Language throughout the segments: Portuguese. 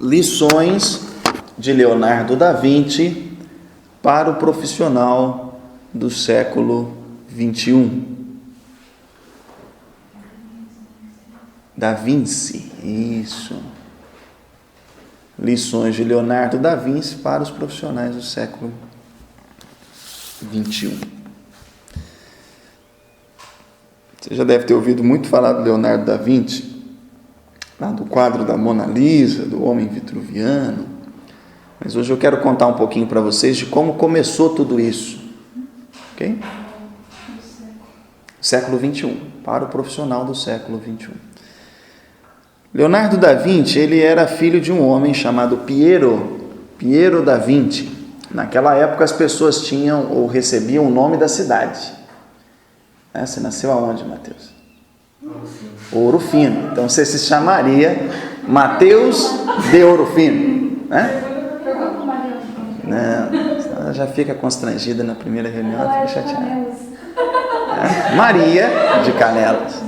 Lições de Leonardo da Vinci para o profissional do século XXI. Da Vinci, isso. Lições de Leonardo da Vinci para os profissionais do século XXI. Você já deve ter ouvido muito falar do Leonardo da Vinci, lá do quadro da Mona Lisa, do homem vitruviano. Mas hoje eu quero contar um pouquinho para vocês de como começou tudo isso. Ok? Século XXI, para o profissional do século XXI. Leonardo da Vinci, ele era filho de um homem chamado Piero da Vinci. Naquela época as pessoas tinham ou recebiam o nome da cidade. Você nasceu aonde, Mateus? Ouro Fino. Então você se chamaria Mateus de Ouro Fino, né? Não, ela já fica constrangida na primeira reunião, fica chateada. Maria de Canelas.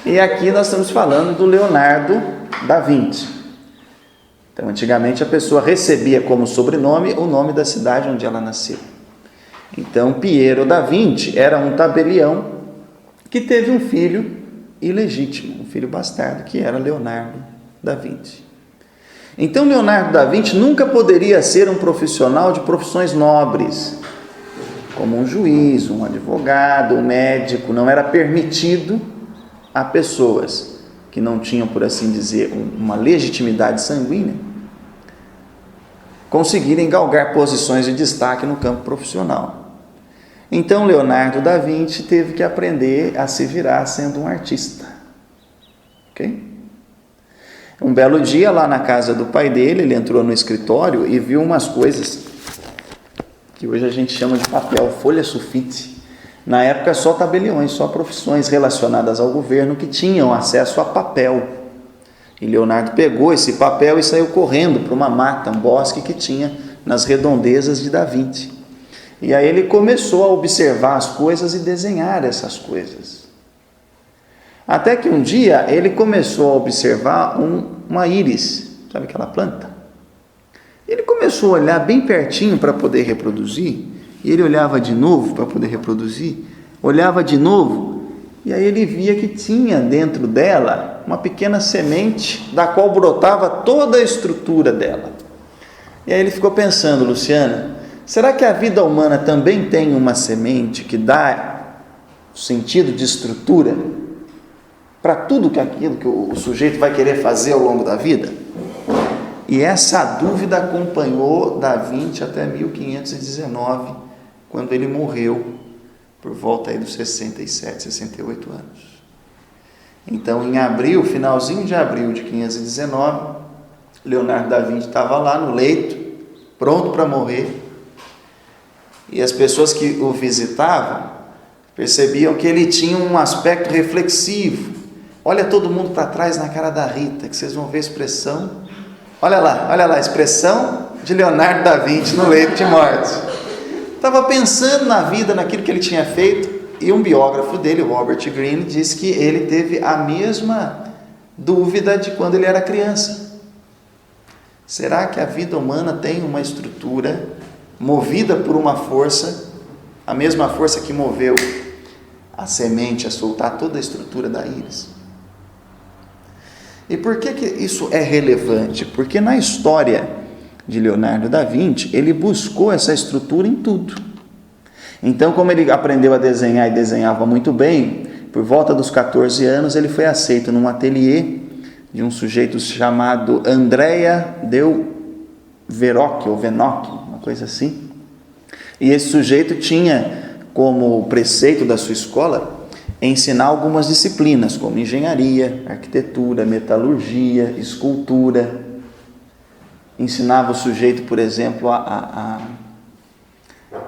E aqui nós estamos falando do Leonardo da Vinci. Então, antigamente a pessoa recebia como sobrenome o nome da cidade onde ela nasceu. Então, Piero da Vinci era um tabelião que teve um filho ilegítimo, um filho bastardo, que era Leonardo da Vinci. Então, Leonardo da Vinci nunca poderia ser um profissional de profissões nobres, como um juiz, um advogado, um médico. Não era permitido a pessoas que não tinham, por assim dizer, uma legitimidade sanguínea, conseguirem galgar posições de destaque no campo profissional. Então, Leonardo da Vinci teve que aprender a se virar sendo um artista. Ok? Um belo dia, lá na casa do pai dele, ele entrou no escritório e viu umas coisas que hoje a gente chama de papel, folha sulfite. Na época, só tabeliões, só profissões relacionadas ao governo que tinham acesso a papel. E Leonardo pegou esse papel e saiu correndo para uma mata, um bosque que tinha nas redondezas de Da Vinci. E aí ele começou a observar as coisas e desenhar essas coisas. Até que um dia ele começou a observar uma íris, sabe aquela planta? Ele começou a olhar bem pertinho para poder reproduzir, e ele olhava de novo para poder reproduzir, olhava de novo, e aí ele via que tinha dentro dela uma pequena semente da qual brotava toda a estrutura dela. E aí ele ficou pensando, Luciana, será que a vida humana também tem uma semente que dá sentido de estrutura para tudo aquilo que o sujeito vai querer fazer ao longo da vida? E essa dúvida acompanhou Da Vinci até 1519, quando ele morreu, por volta aí dos 67, 68 anos. Então, em abril, finalzinho de abril de 1519, Leonardo da Vinci estava lá no leito, pronto para morrer, e as pessoas que o visitavam percebiam que ele tinha um aspecto reflexivo. Olha todo mundo para trás na cara da Rita, que vocês vão ver a expressão. Olha lá, a expressão de Leonardo da Vinci no leito de morte. Estava pensando na vida, naquilo que ele tinha feito, e um biógrafo dele, o Robert Greene, disse que ele teve a mesma dúvida de quando ele era criança. Será que a vida humana tem uma estrutura movida por uma força, a mesma força que moveu a semente a soltar toda a estrutura da íris? E por que isso é relevante? Porque na história de Leonardo da Vinci, ele buscou essa estrutura em tudo. Então, como ele aprendeu a desenhar e desenhava muito bem, por volta dos 14 anos, ele foi aceito num ateliê de um sujeito chamado Andrea del Verrocchio, ou Vernocchio, uma coisa assim. E esse sujeito tinha como preceito da sua escola ensinar algumas disciplinas, como engenharia, arquitetura, metalurgia, escultura. Ensinava o sujeito, por exemplo,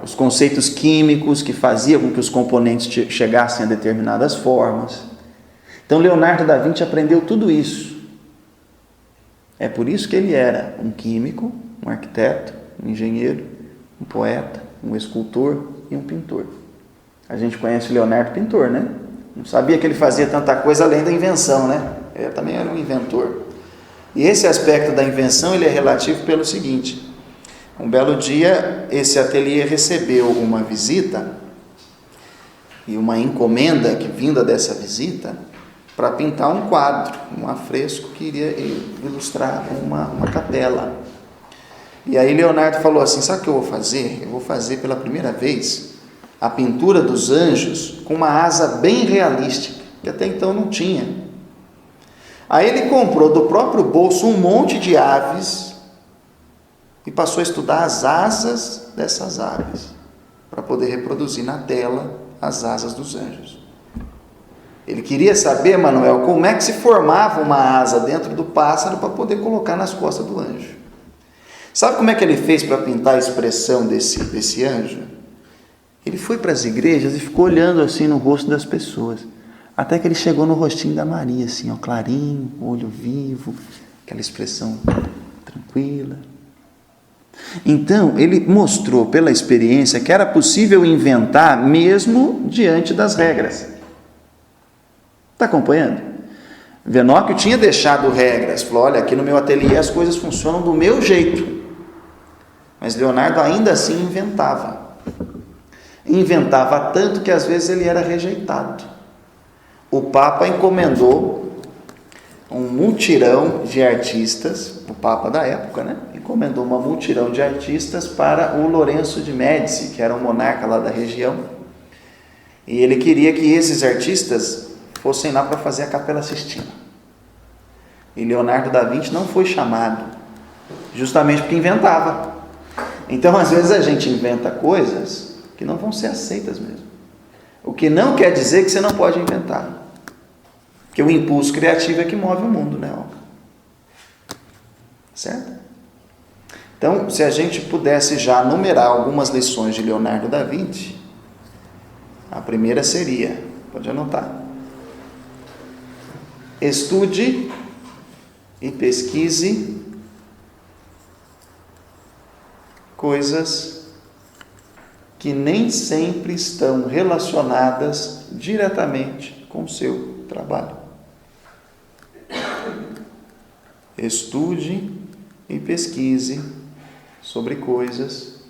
os conceitos químicos que faziam com que os componentes chegassem a determinadas formas. Então, Leonardo da Vinci aprendeu tudo isso. É por isso que ele era um químico, um arquiteto, um engenheiro, um poeta, um escultor e um pintor. A gente conhece o Leonardo pintor, né? Não sabia que ele fazia tanta coisa além da invenção, né? Ele também era um inventor. E esse aspecto da invenção ele é relativo pelo seguinte: um belo dia esse ateliê recebeu uma visita e uma encomenda que vinda dessa visita para pintar um quadro, um afresco que iria ilustrar uma capela. E aí Leonardo falou assim: sabe o que eu vou fazer? Eu vou fazer pela primeira vez a pintura dos anjos com uma asa bem realística, que até então não tinha. Aí ele comprou do próprio bolso um monte de aves e passou a estudar as asas dessas aves, para poder reproduzir na tela as asas dos anjos. Ele queria saber, Manuel, como é que se formava uma asa dentro do pássaro para poder colocar nas costas do anjo. Sabe como é que ele fez para pintar a expressão desse anjo? Ele foi para as igrejas e ficou olhando assim no rosto das pessoas, até que ele chegou no rostinho da Maria, assim, ó, clarinho, olho vivo, aquela expressão tranquila. Então, ele mostrou pela experiência que era possível inventar mesmo diante das regras. Está acompanhando? Venóquio tinha deixado regras, falou: olha, aqui no meu ateliê as coisas funcionam do meu jeito. Mas Leonardo ainda assim inventava. Inventava tanto que às vezes ele era rejeitado. O Papa encomendou um mutirão de artistas, o Papa da época, né? Encomendou uma multidão de artistas para o Lourenço de Médici, que era um monarca lá da região. E ele queria que esses artistas fossem lá para fazer a Capela Sistina. E Leonardo da Vinci não foi chamado, justamente porque inventava. Então, às vezes a gente inventa coisas que não vão ser aceitas mesmo. O que não quer dizer que você não pode inventar. Porque o impulso criativo é que move o mundo, né, Olga? Certo? Então, se a gente pudesse já numerar algumas lições de Leonardo da Vinci, a primeira seria, pode anotar: estude e pesquise coisas que nem sempre estão relacionadas diretamente com o seu trabalho. Estude e pesquise sobre coisas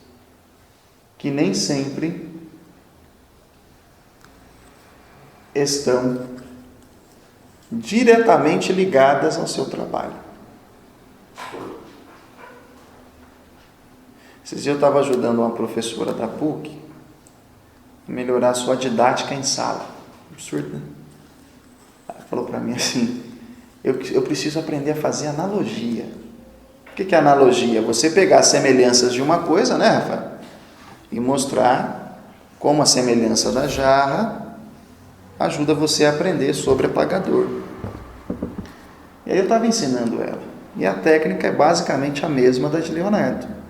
que nem sempre estão diretamente ligadas ao seu trabalho. Esses dias eu estava ajudando uma professora da PUC a melhorar a sua didática em sala. Absurdo, né? Ela falou para mim assim: eu preciso aprender a fazer analogia. O que é analogia? Você pegar as semelhanças de uma coisa, né, Rafa? E mostrar como a semelhança da jarra ajuda você a aprender sobre apagador. E aí eu estava ensinando ela. E a técnica é basicamente a mesma da de Leonardo.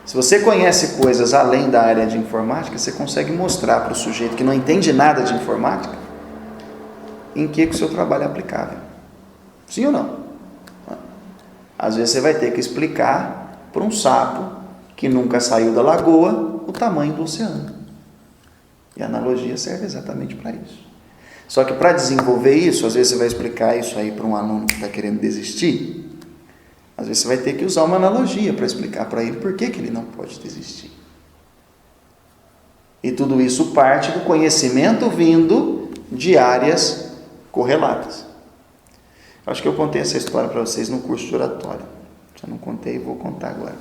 Se você conhece coisas além da área de informática, você consegue mostrar para o sujeito que não entende nada de informática em que o seu trabalho é aplicável. Sim ou não? Às vezes você vai ter que explicar para um sapo que nunca saiu da lagoa o tamanho do oceano. E a analogia serve exatamente para isso. Só que para desenvolver isso, às vezes você vai explicar isso aí para um aluno que está querendo desistir. Às vezes você vai ter que usar uma analogia para explicar para ele por que ele não pode desistir. E tudo isso parte do conhecimento vindo de áreas correlatas. Acho que eu contei essa história para vocês no curso de oratória. Já não contei, vou contar agora.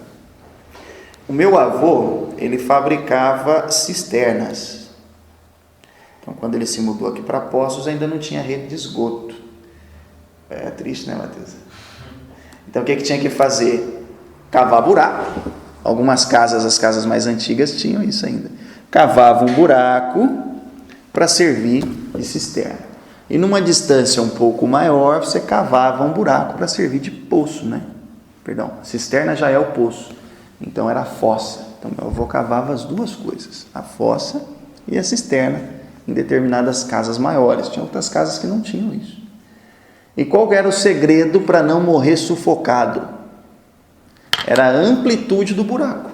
O meu avô, ele fabricava cisternas. Então, quando ele se mudou aqui para Poços, ainda não tinha rede de esgoto. É triste, né, Matheus? Então, o que tinha que fazer? Cavar buraco. Algumas casas, as casas mais antigas, tinham isso ainda. Cavava um buraco para servir de cisterna. E numa distância um pouco maior, você cavava um buraco para servir de poço, né? Perdão, cisterna já é o poço. Então, era a fossa. Então, meu avô cavava as duas coisas, a fossa e a cisterna, em determinadas casas maiores. Tinha outras casas que não tinham isso. E qual era o segredo para não morrer sufocado? Era a amplitude do buraco.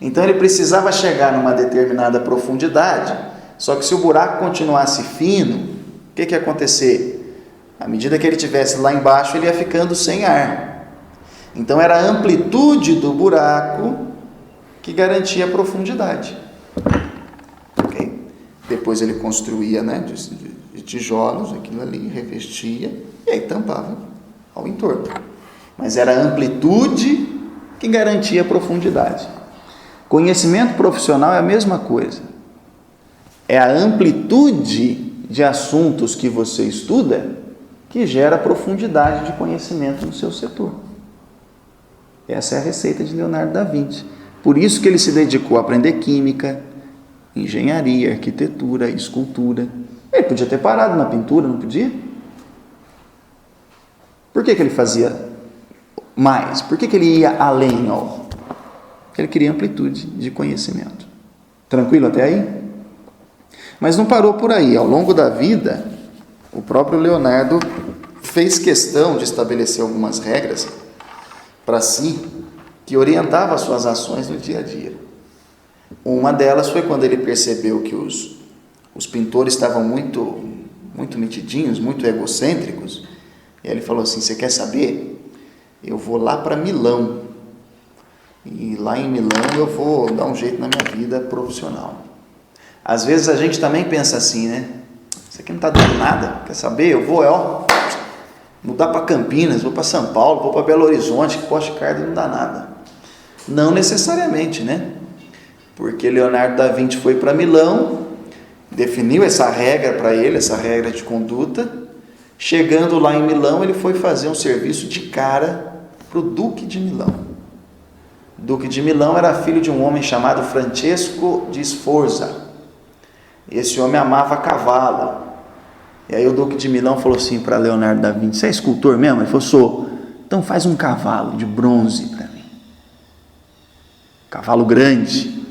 Então ele precisava chegar numa determinada profundidade, só que se o buraco continuasse fino, o que ia acontecer? À medida que ele estivesse lá embaixo, ele ia ficando sem ar. Então era a amplitude do buraco que garantia a profundidade. Okay? Depois ele construía, né, de tijolos, aquilo ali, revestia, e aí tampava ao entorno. Mas era a amplitude que garantia a profundidade. Conhecimento profissional é a mesma coisa. É a amplitude de assuntos que você estuda que gera profundidade de conhecimento no seu setor. Essa é a receita de Leonardo da Vinci. Por isso que ele se dedicou a aprender química, engenharia, arquitetura, escultura. Ele podia ter parado na pintura, não podia? Por que ele fazia mais? Por que ele ia além? Porque ele queria amplitude de conhecimento. Tranquilo até aí? Mas não parou por aí. Ao longo da vida, o próprio Leonardo fez questão de estabelecer algumas regras para si que orientava as suas ações no dia a dia. Uma delas foi quando ele percebeu que os pintores estavam muito metidinhos, muito egocêntricos, e ele falou assim: você quer saber? Eu vou lá para Milão, e lá em Milão eu vou dar um jeito na minha vida profissional. Às vezes a gente também pensa assim, né? Isso aqui não está dando nada, quer saber? Eu vou mudar para Campinas, vou para São Paulo, vou para Belo Horizonte, que Poste Caldas não dá nada. Não necessariamente, né? Porque Leonardo da Vinci foi para Milão, definiu essa regra para ele, essa regra de conduta. Chegando lá em Milão, ele foi fazer um serviço de cara para o Duque de Milão. O Duque de Milão era filho de um homem chamado Francesco de Sforza. Esse homem amava cavalo. E aí o Duque de Milão falou assim para Leonardo da Vinci: você é escultor mesmo? Ele falou: sou. Então faz um cavalo de bronze para mim. Cavalo grande.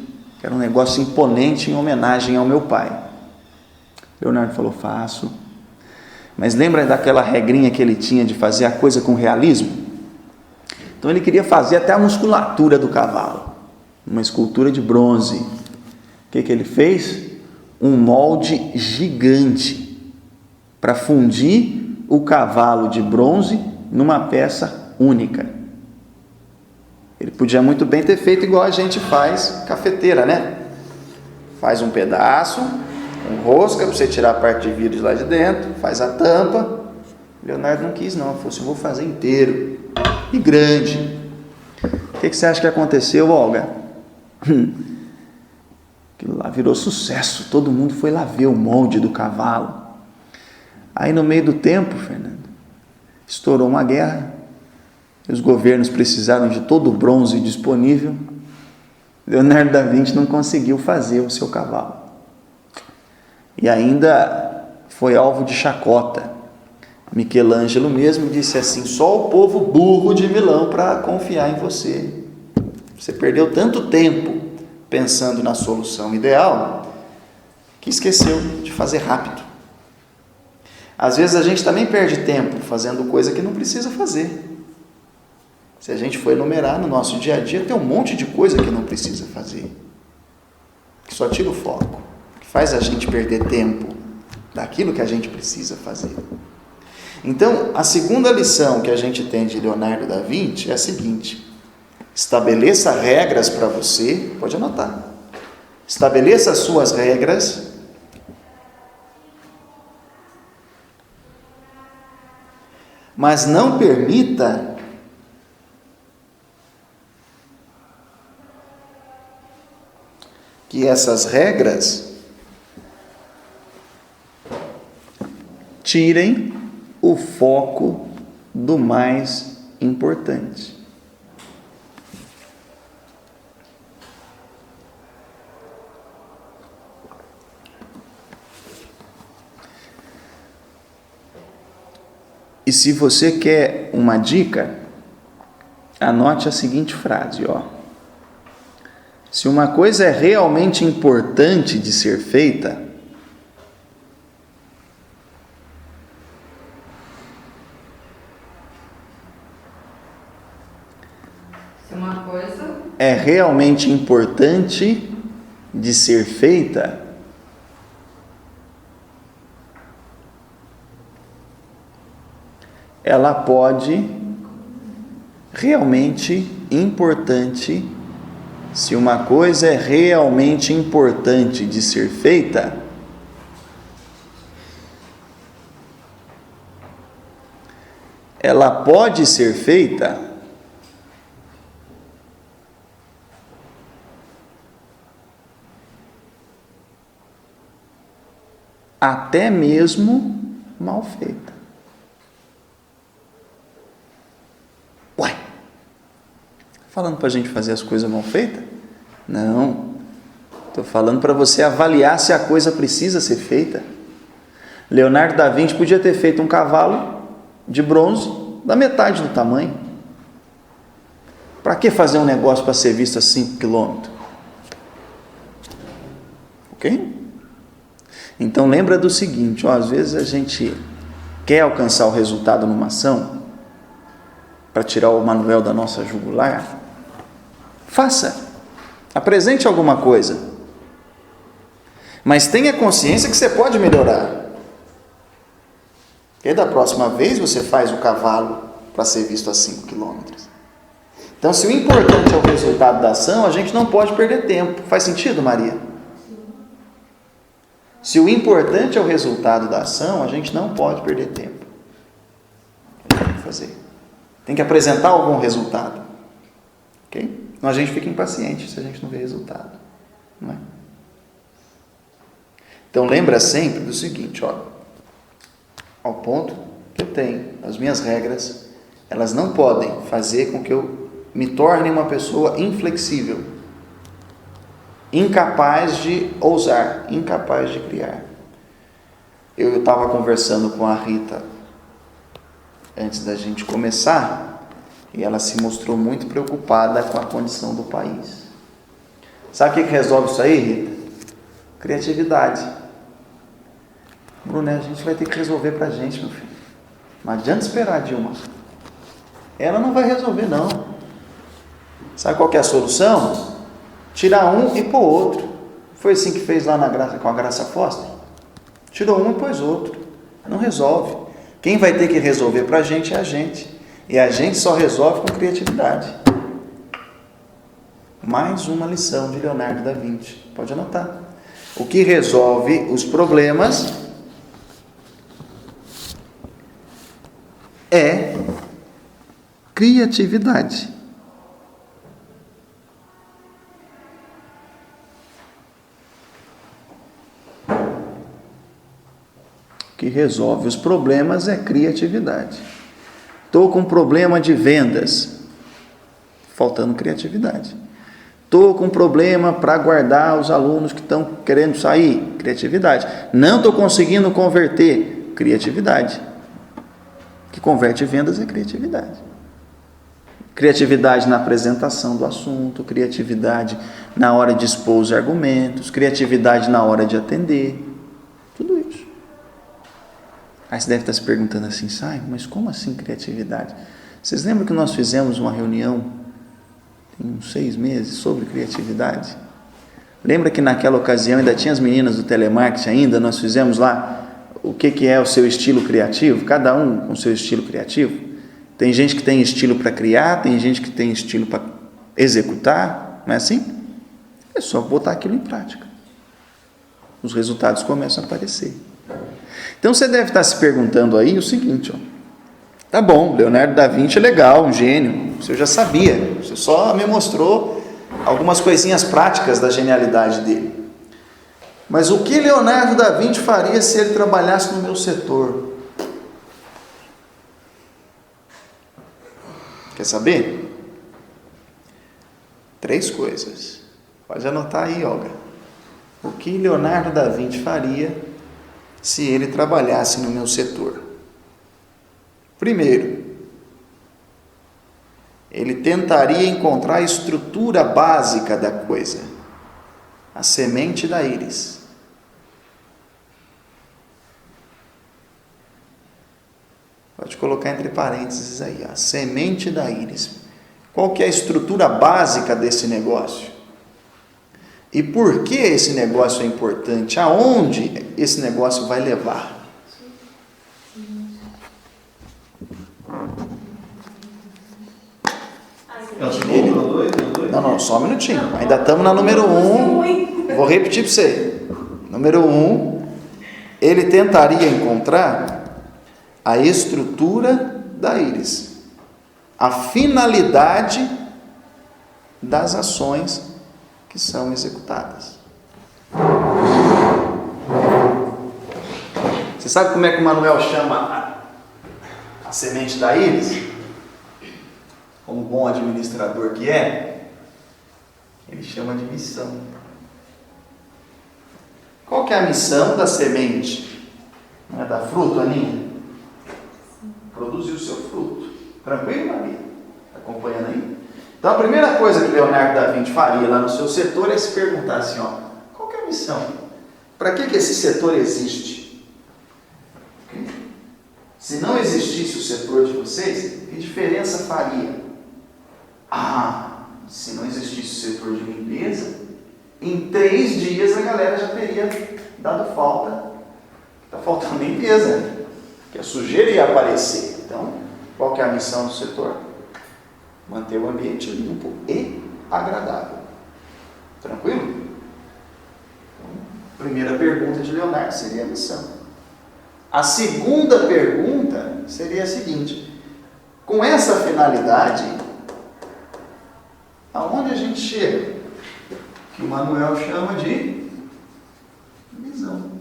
Era um negócio imponente em homenagem ao meu pai. Leonardo falou: faço. Mas lembra daquela regrinha que ele tinha de fazer a coisa com realismo? Então ele queria fazer até a musculatura do cavalo. Uma escultura de bronze. O que ele fez? Um molde gigante para fundir o cavalo de bronze numa peça única. Ele podia muito bem ter feito igual a gente faz cafeteira, né? Faz um pedaço, um rosca para você tirar a parte de vidro de lá de dentro, faz a tampa. Leonardo não quis não, ele falou assim: eu vou fazer inteiro e grande. O que você acha que aconteceu, Olga? Aquilo lá virou sucesso, todo mundo foi lá ver o molde do cavalo. Aí no meio do tempo, Fernando, estourou uma guerra, os governos precisaram de todo o bronze disponível. Leonardo da Vinci não conseguiu fazer o seu cavalo. E ainda foi alvo de chacota. Michelangelo mesmo disse assim: só o povo burro de Milão para confiar em você. Você perdeu tanto tempo pensando na solução ideal que esqueceu de fazer rápido. Às vezes a gente também perde tempo fazendo coisa que não precisa fazer. Se a gente for enumerar no nosso dia a dia, tem um monte de coisa que não precisa fazer, que só tira o foco, que faz a gente perder tempo daquilo que a gente precisa fazer. Então, a segunda lição que a gente tem de Leonardo da Vinci é a seguinte: estabeleça regras para você, pode anotar, estabeleça as suas regras, mas não permita que essas regras tirem o foco do mais importante. E se você quer uma dica, anote a seguinte frase, Se uma coisa é realmente importante de ser feita, é realmente importante de ser feita, ela pode realmente importante, se uma coisa é realmente importante de ser feita, ela pode ser feita até mesmo mal feita. Uai, falando para a gente fazer as coisas mal feitas? Não, estou falando para você avaliar se a coisa precisa ser feita. Leonardo da Vinci podia ter feito um cavalo de bronze da metade do tamanho. Para que fazer um negócio para ser visto a 5 km? Ok? Então lembra do seguinte, às vezes a gente quer alcançar o resultado numa ação, para tirar o Manuel da nossa jugular, faça, apresente alguma coisa, mas tenha consciência que você pode melhorar. E da próxima vez você faz o cavalo para ser visto a 5 km. Então, se o importante é o resultado da ação, a gente não pode perder tempo. Faz sentido, Maria? Se o importante é o resultado da ação, a gente não pode perder tempo. Tem que fazer. Tem que apresentar algum resultado. Ok? Então a gente fica impaciente se a gente não vê resultado. Não é? Então lembra sempre do seguinte, ao ponto que eu tenho, as minhas regras, elas não podem fazer com que eu me torne uma pessoa inflexível, incapaz de ousar, incapaz de criar. Eu estava conversando com a Rita antes da gente começar e ela se mostrou muito preocupada com a condição do país. Sabe o que resolve isso aí, Rita? Criatividade. Bruno, a gente vai ter que resolver para a gente, meu filho. Não adianta esperar a Dilma. Ela não vai resolver, não. Sabe qual que é a solução? Tirar um e pôr outro. Foi assim que fez lá com a Graça Foster. Tirou um e pôs outro. Não resolve. Quem vai ter que resolver para a gente é a gente. E a gente só resolve com criatividade. Mais uma lição de Leonardo da Vinci. Pode anotar. O que resolve os problemas é criatividade. O que resolve os problemas é criatividade. Estou com problema de vendas, faltando criatividade. Estou com problema para guardar os alunos que estão querendo sair, criatividade. Não estou conseguindo converter, criatividade. O que converte vendas é criatividade. Criatividade na apresentação do assunto, criatividade na hora de expor os argumentos, criatividade na hora de atender, tudo isso. Aí você deve estar se perguntando assim, mas como assim criatividade? Vocês lembram que nós fizemos uma reunião tem uns 6 meses sobre criatividade? Lembra que naquela ocasião ainda tinha as meninas do telemarketing ainda, nós fizemos lá o que é o seu estilo criativo, cada um com o seu estilo criativo. Tem gente que tem estilo para criar, tem gente que tem estilo para executar, não é assim? É só botar aquilo em prática. Os resultados começam a aparecer. Então você deve estar se perguntando aí o seguinte, tá bom, Leonardo da Vinci é legal, um gênio, isso eu já sabia, você só me mostrou algumas coisinhas práticas da genialidade dele. Mas o que Leonardo da Vinci faria se ele trabalhasse no meu setor? Quer saber? 3 coisas. Pode anotar aí, Olga. O que Leonardo da Vinci faria se ele trabalhasse no meu setor? Primeiro, ele tentaria encontrar a estrutura básica da coisa, a semente da íris. Pode colocar entre parênteses aí, a semente da íris. Qual que é a estrutura básica desse negócio? E por que esse negócio é importante? Aonde esse negócio vai levar? É o segundo, o dois? Não, só um minutinho. Ainda estamos na número 1. Vou repetir para você. Número 1, ele tentaria encontrar a estrutura da íris, a finalidade das ações que são executadas. Você sabe como é que o Manuel chama a semente da íris? Como bom administrador que é, ele chama de missão. Qual que é a missão da semente? Não é dar fruto, Aninha? Produzir o seu fruto. Tranquilo, Maria? Está acompanhando aí? Então a primeira coisa que Leonardo da Vinci faria lá no seu setor é se perguntar assim, ó, qual que é a missão? Para que esse setor existe? Okay? Se não existisse o setor de vocês, que diferença faria? Se não existisse o setor de limpeza, em 3 dias a galera já teria dado falta. Está faltando limpeza, que a sujeira ia aparecer. Então, qual que é a missão do setor? Manter o ambiente limpo e agradável. Tranquilo? Então, primeira pergunta de Leonardo seria a missão. A segunda pergunta seria a seguinte: com essa finalidade, aonde a gente chega? Que o Manuel chama de visão.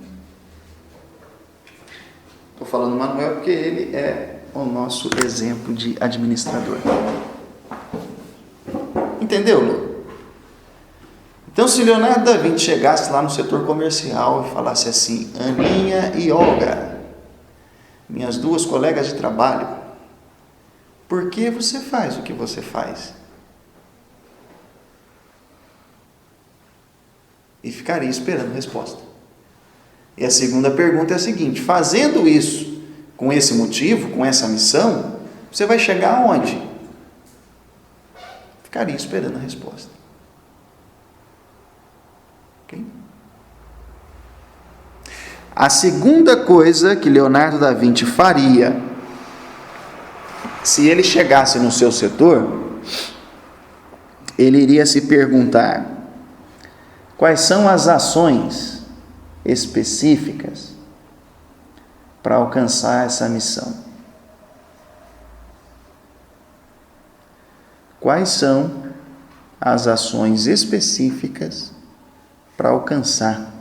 Estou falando Manuel porque ele é o nosso exemplo de administrador. Entendeu, Lu? Então, se Leonardo da Vinci chegasse lá no setor comercial e falasse assim: Aninha e Olga, minhas 2 colegas de trabalho, por que você faz o que você faz? E ficaria esperando resposta. E a segunda pergunta é a seguinte: fazendo isso, com esse motivo, com essa missão, você vai chegar aonde? Ficaria esperando a resposta. Ok? A segunda coisa que Leonardo da Vinci faria, se ele chegasse no seu setor, ele iria se perguntar: quais são as ações específicas para alcançar essa missão? Quais são as ações específicas para alcançar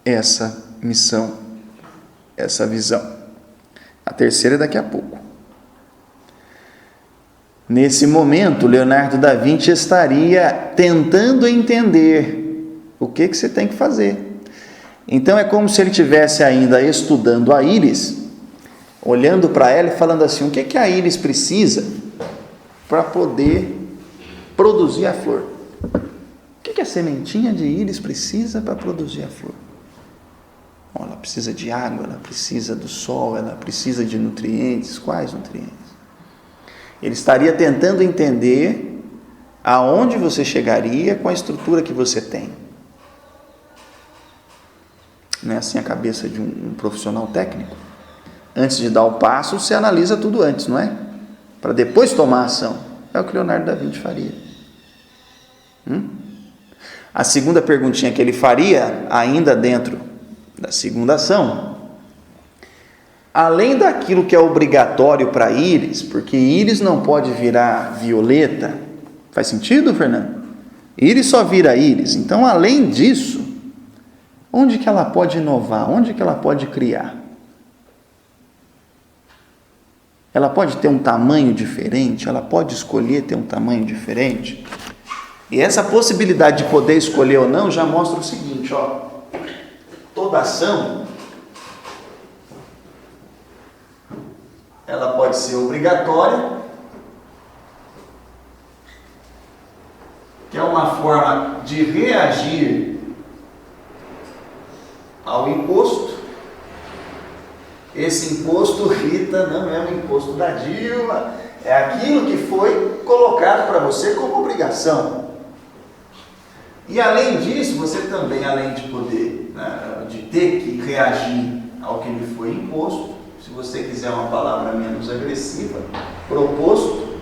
essa missão, essa visão? A terceira é daqui a pouco. Nesse momento, Leonardo da Vinci estaria tentando entender o que você tem que fazer. Então é como se ele estivesse ainda estudando a íris, olhando para ela e falando assim: o que a íris precisa para poder produzir a flor? O que a sementinha de íris precisa para produzir a flor? Ela precisa de água, ela precisa do sol, ela precisa de nutrientes. Quais nutrientes? Ele estaria tentando entender aonde você chegaria com a estrutura que você tem. Não é assim a cabeça de um profissional técnico? Antes de dar o passo, você analisa tudo antes, não é? Para depois tomar a ação. É o que Leonardo da Vinci faria. A segunda perguntinha que ele faria, ainda dentro da segunda ação: além daquilo que é obrigatório para a íris, porque íris não pode virar violeta. Faz sentido, Fernando? Íris só vira íris. Então, além disso, onde que ela pode inovar? Onde que ela pode criar? Ela pode ter um tamanho diferente? Ela pode escolher ter um tamanho diferente? E essa possibilidade de poder escolher ou não já mostra o seguinte, ó: toda ação, ela pode ser obrigatória, que é uma forma de reagir ao imposto. Esse imposto, Rita, não é o imposto da Dilma, é aquilo que foi colocado para você como obrigação. E além disso, você também, além de poder, de ter que reagir ao que lhe foi imposto, se você quiser uma palavra menos agressiva, proposto,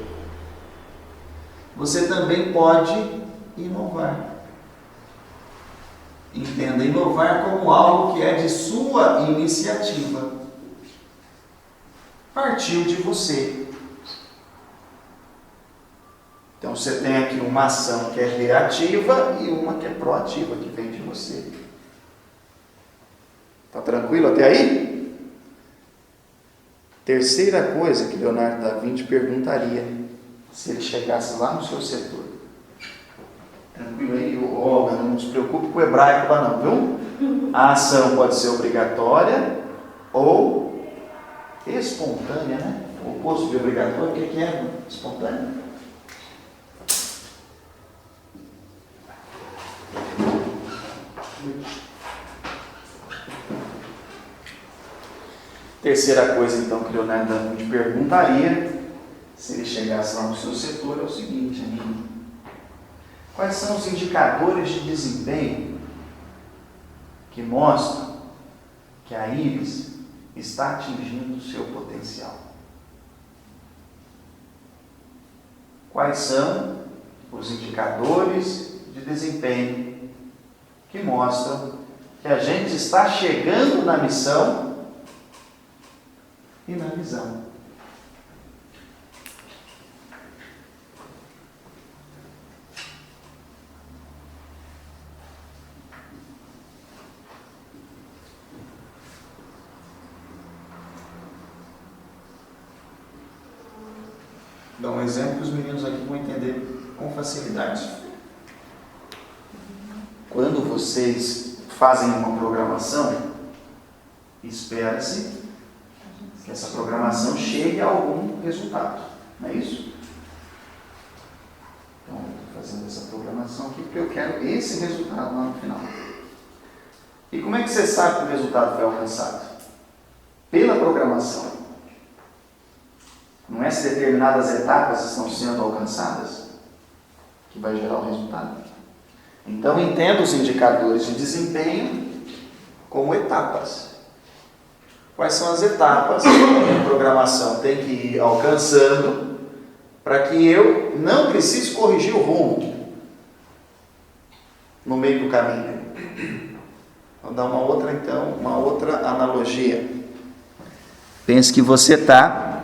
você também pode inovar. Entenda, inovar como algo que é de sua iniciativa. Partiu de você. Então você tem aqui uma ação que é reativa e uma que é proativa, que vem de você. Está tranquilo até aí? Terceira coisa que Leonardo da Vinci perguntaria se ele chegasse lá no seu setor. Tranquilo aí? Olga, não se preocupe com o hebraico lá não, viu? A ação pode ser obrigatória ou espontânea, né? O oposto de obrigatório, o que é espontânea? Terceira coisa, então, que Leonardo da Vinci perguntaria, se ele chegasse lá no seu setor, é o seguinte, amigo. Quais são os indicadores de desempenho que mostram que a Ibis está atingindo o seu potencial? Quais são os indicadores de desempenho que mostram que a gente está chegando na missão e na visão? Dá um exemplo que os meninos aqui vão entender com facilidade. Quando vocês fazem uma programação, espera-se que essa programação chegue a algum resultado, não é isso? Então, estou fazendo essa programação aqui porque eu quero esse resultado lá no final. E como é que você sabe que o resultado foi alcançado? Pela programação. Não é se determinadas etapas estão sendo alcançadas que vai gerar o resultado. Então, entenda os indicadores de desempenho como etapas. Quais são as etapas que a minha programação tem que ir alcançando para que eu não precise corrigir o rumo no meio do caminho? Vou dar uma outra analogia. Pense que você está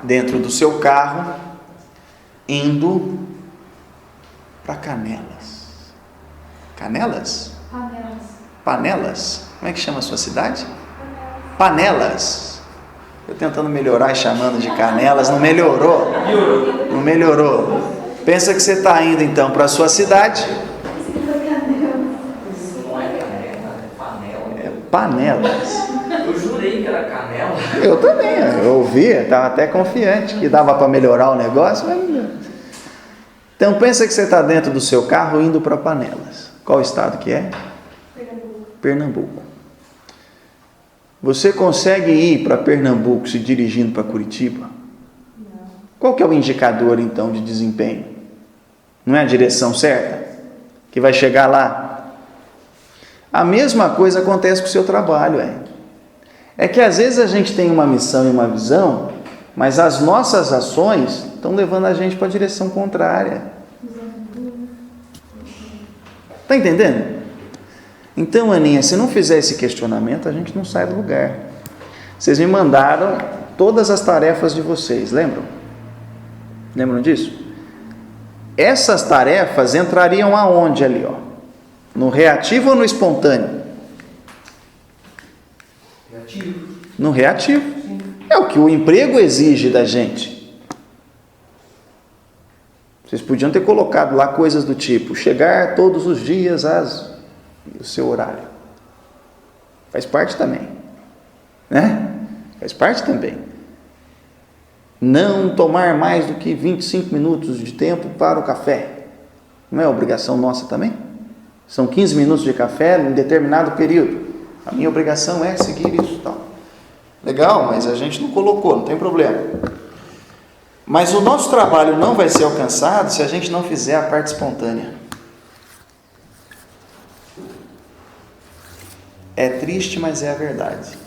dentro do seu carro indo para Canelas. Canelas? Panelas. Como é que chama a sua cidade? Panelas. Eu tentando melhorar e chamando de Canelas, não melhorou. Não melhorou. Pensa que você está indo então para a sua cidade. É Panelas. Eu jurei que era Canela. Eu também, eu ouvia, estava até confiante que dava para melhorar o negócio, mas não deu. Então pensa que você está dentro do seu carro indo para Panelas. Qual estado que é? Pernambuco. Você consegue ir para Pernambuco se dirigindo para Curitiba? Não. Qual que é o indicador então de desempenho? Não é a direção certa? Que vai chegar lá? A mesma coisa acontece com o seu trabalho, é que às vezes a gente tem uma missão e uma visão, mas as nossas ações estão levando a gente para a direção contrária. Está entendendo? Então, Aninha, se não fizer esse questionamento, a gente não sai do lugar. Vocês me mandaram todas as tarefas de vocês, lembram? Lembram disso? Essas tarefas entrariam aonde ali, ó? No reativo ou no espontâneo? Reativo. No reativo. Sim. É o que o emprego exige da gente. Vocês podiam ter colocado lá coisas do tipo chegar todos os dias o seu horário. Faz parte também, né? Faz parte também. Não tomar mais do que 25 minutos de tempo para o café. Não é obrigação nossa também? São 15 minutos de café em determinado período. A minha obrigação é seguir isso, tal. Legal, mas a gente não colocou, não tem problema. Mas o nosso trabalho não vai ser alcançado se a gente não fizer a parte espontânea. É triste, mas é a verdade.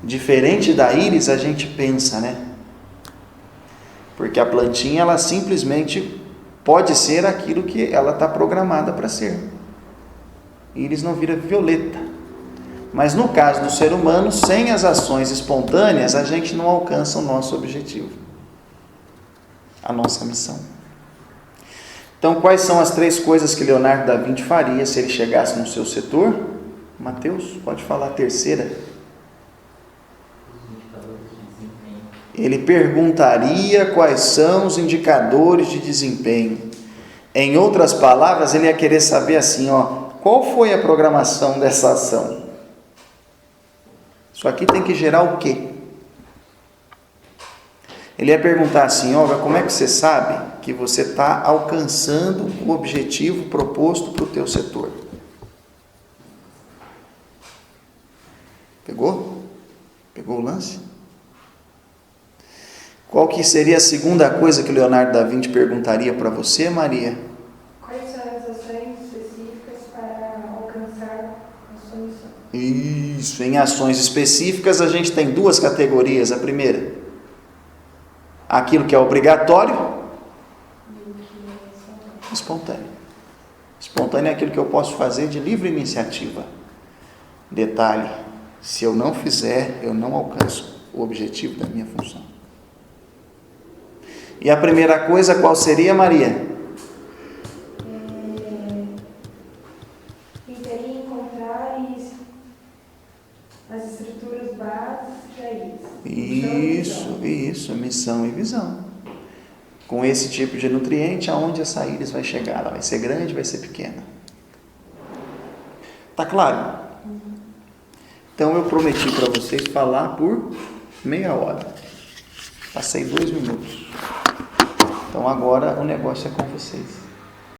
Diferente da íris, a gente pensa, né? Porque a plantinha, ela simplesmente pode ser aquilo que ela está programada para ser. Íris não vira violeta. Mas no caso do ser humano, sem as ações espontâneas, a gente não alcança o nosso objetivo, a nossa missão. Então, quais são as 3 coisas que Leonardo da Vinci faria se ele chegasse no seu setor? Mateus, pode falar a terceira. Ele perguntaria quais são os indicadores de desempenho. Em outras palavras, ele ia querer saber assim, qual foi a programação dessa ação? Isso aqui tem que gerar o quê? Ele ia perguntar assim, Olga, como é que você sabe que você está alcançando o objetivo proposto para o teu setor? Pegou? Pegou o lance? Qual que seria a segunda coisa que Leonardo da Vinci perguntaria para você, Maria? Quais são as ações específicas para alcançar a sua missão? Isso, em ações específicas a gente tem 2 categorias. A primeira, aquilo que é obrigatório, E o que é espontâneo. Espontâneo é aquilo que eu posso fazer de livre iniciativa. Detalhe, se eu não fizer, eu não alcanço o objetivo da minha função. E a primeira coisa, qual seria, Maria? Tentaria encontrar as estruturas básicas para isso. Isso, missão e visão. Com esse tipo de nutriente, aonde essa íris vai chegar? Ela vai ser grande, vai ser pequena. Tá claro? Então eu prometi para vocês falar por meia hora. Passei 2 minutos. Então agora o negócio é com vocês.